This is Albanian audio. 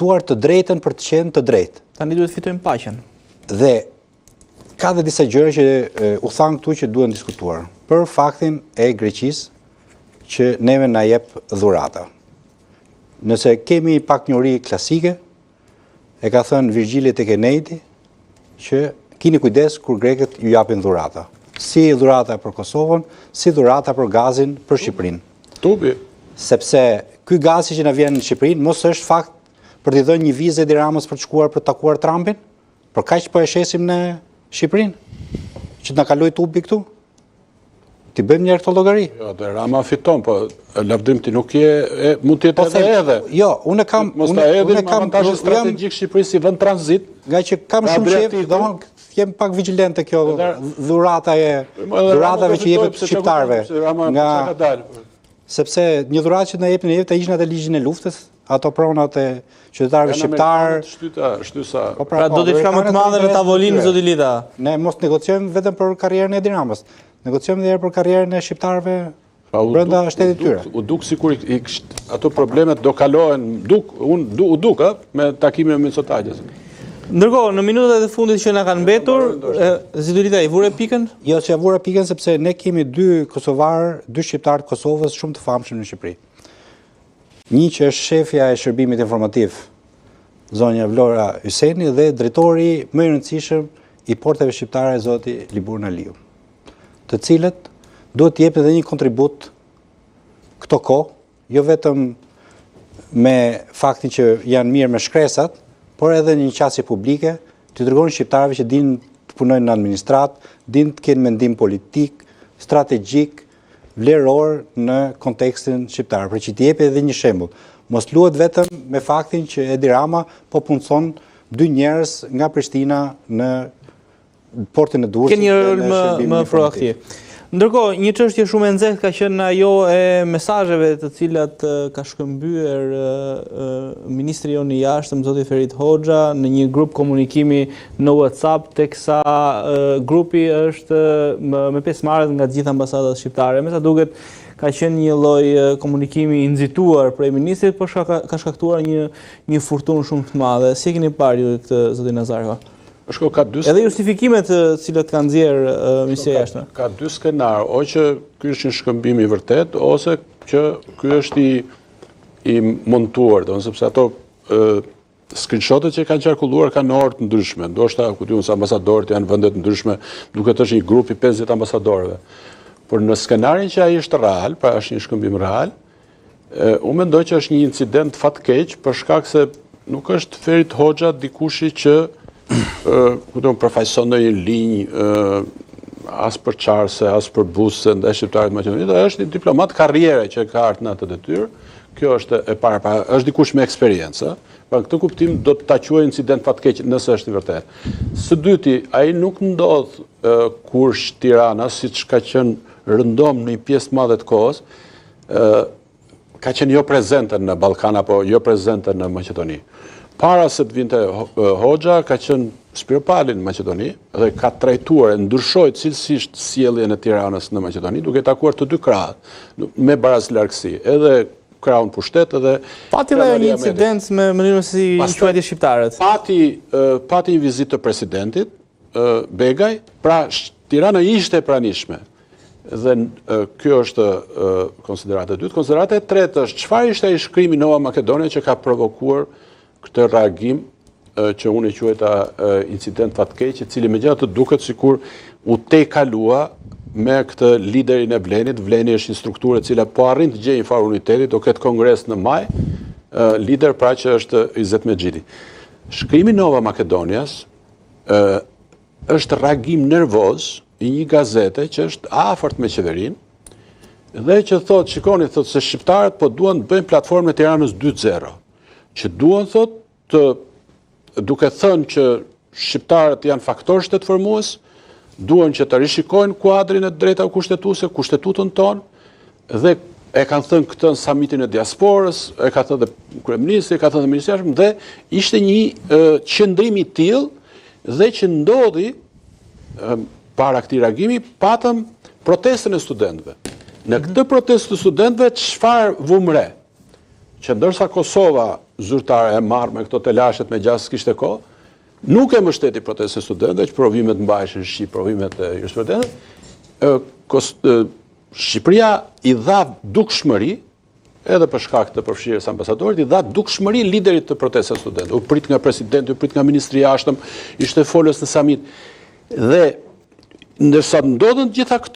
garantuar të drejtën për të qenë të drejtë. Tani duhet fitojmë paqen. Dhe ka dhe disa gjëra që u thanë këtu që duhen diskutuar. Për faktin e Greqisë që neve na jep dhurata. Nëse kemi pak njohuri klasike, e ka thënë Virgili tek Eneidi që kini kujdes kur grekët ju japin dhurata. Si dhurata për Kosovën, si dhurata për gazin për Shqipërinë. Tubi. Sepse ky gazi që na vjen në Shqipërinë mos është fakt për t'i dhënë një vizë Edi Ramës për të shkuar për të takuar Trumpin, për kaq po e shesim në Shqipërinë, që na kaloi tubi këtu. Ti bëjmë një këto llogari. Jo, dhe Rama fiton, po lavdim ti nuk je mund të jetë edhe. Jo, unë kam avantazh strategjik Shqipërisë si vend tranzit, nga që kam shumë shef, domethënë jem pak vigjilant te kjo dhuratave që jepet shqiptarëve. Nga sepse një dhuratë që na jepin ta ishin atë ligjin e luftës, ato pronat e qytetarëve shqiptar. Shtysa. Pra do të diçka më të madhe në tavolinë zoti Lida. Ne mos negociojmë vetëm për karrierën e Edi Ramës. Negociojmë edhe për karrierën e shqiptarëve brenda shtetit tyre. U duk sikur ato problemet do kalohen, u duk me takimin e mesotaqes. Ndërkohë, në minutat e fundit që na kanë mbetur, zoti Lida i vure pikën? Jo, që vura pikën sepse ne kemi dy shqiptar të Kosovës shumë të famshëm në Shqipëri. Një që është shefja e shërbimit informativ, zonja Vlora Yseni, dhe drejtori më i rëndësishëm i porteve shqiptare, zoti Libur Naliu, të cilët duhet të jepin edhe një kontribut këto kohë, jo vetëm me faktin që janë mirë me shkresat, por edhe një qasje publike, të tregojnë shqiptarëve që dinë të punojnë në administrat, dinë të kenë mendim politik, strategjik, vleror në kontekstin shqiptar, për që t'i jepi edhe një shembull. Mos luhet vetëm me faktin që Edi Rama po punson dy njerëz nga Prishtina në portin e Durrësit. Ke një rol më proaktiv. Ndërkohë, një çështje shumë e nxehtë ka qenë ajo e mesazheve të cilat ka shkëmbyer ministri jon i jashtëm zoti Ferit Hoxha në një grup komunikimi në WhatsApp, teksa grupi është me pjesëmarrës nga të gjitha ambasadat shqiptare. Me sa duket ka qenë një lloj komunikimi i nxituar prej ministrit, por ka shkaktuar një furtunë shumë të madhe. Si e keni parë ju këtë zoti Nazarko? Edhe justifikimet të cilat kanë nxjerrë Ministria e Jashtme. Ka dy skenar, o që ky është një shkëmbim i vërtet, ose që ky është i montuar, sepse ato screenshotet që kanë qarkulluar kanë orë të ndryshme, ndoshta ku diun se ambasadorët janë vende të ndryshme, duke të është një grup i 50 ambasadorëve. Por në skenarin që ai është real, pra është një shkëmbim real, unë mendoj që është një incident fatkeq për shkak se nuk është Ferit Hoxha dikushi që përfaqëson në një linjë as për qarse, as për busë ndaj shqiptarit maqedonit, është një diplomat karriere që ka ardhur në atë detyrë. Kjo është e para, është dikush me eksperiencë. Pra këtë kuptim do të ta quaj incident fatkeq nëse është i vërtetë. Së dyti, ai nuk ndodh kurrë Tirana, siç ka qenë rëndom në një pjesë të madhe të kohës, ka qenë jo prezente në Ballkan apo jo prezente në Maqedoni. Para se të vinte Hoxha, ka qenë Spiropali në Maqedoni dhe ka trajtuar, ndryshoi cilësisht sjelljen e Tiranës në Maqedoni, duke takuar të dy krahët me barazë largësi, edhe krahun pushtet edhe pati dhe një incident me mënyrën si quajti shqiptarët. Pati një vizitë të presidentit Begaj, pra Tirana ishte e pranishme. Dhe kjo është konsiderata e dytë. Konsiderata e tretë është çfarë ishte ai shkrimi Nova Makedonia që ka provokuar këtë reagim që unë e quajta incident fatkeq, i cili megjithatë duket sikur u kalua me këtë liderin e Vlenit. Vleni është një strukturë e cila po arrin të gjejë një farë uniteti, do ketë kongres në maj, lider pra që është Izet Mexhidi. Shkrimi Nova Makedonias është reagim nervoz i një gazete që është afërt me qeverinë dhe që thotë, shikoni, thotë se shqiptarët po duan të bëjnë platformën e Tiranës 2.0. Që duan, thot, duke thënë që shqiptarët janë faktor shtetëformues, duan që të rishikojnë kuadrin e drejtave kushtetuese, kushtetutën tonë, dhe e kanë thënë këtë në samitin e diasporës, e ka thënë dhe kryeministri, e ka thënë dhe ministri i jashtëm, dhe ishte një qëndrim i tillë dhe që ndodhi para këtij reagimi, patëm protestën e studentëve. Në këtë protestë të studentëve çfarë vumre? Që ndërsa Kosova zyrtare e marrë me këto telashet me gjas s'kishte kohë, nuk e mbështeti protestën e studentëve, që provimet mbajshin Shqip, provimet e jurisprudentëve. Shqipëria i dha dukshmëri, edhe për shkak të përfshirjes ambasadorit, i dha dukshmëri liderit të protestës së studentëve. U prit nga presidenti, u prit nga ministri i jashtëm, ishte folës në samit. Dhe ndërsa ndodhen gjitha këto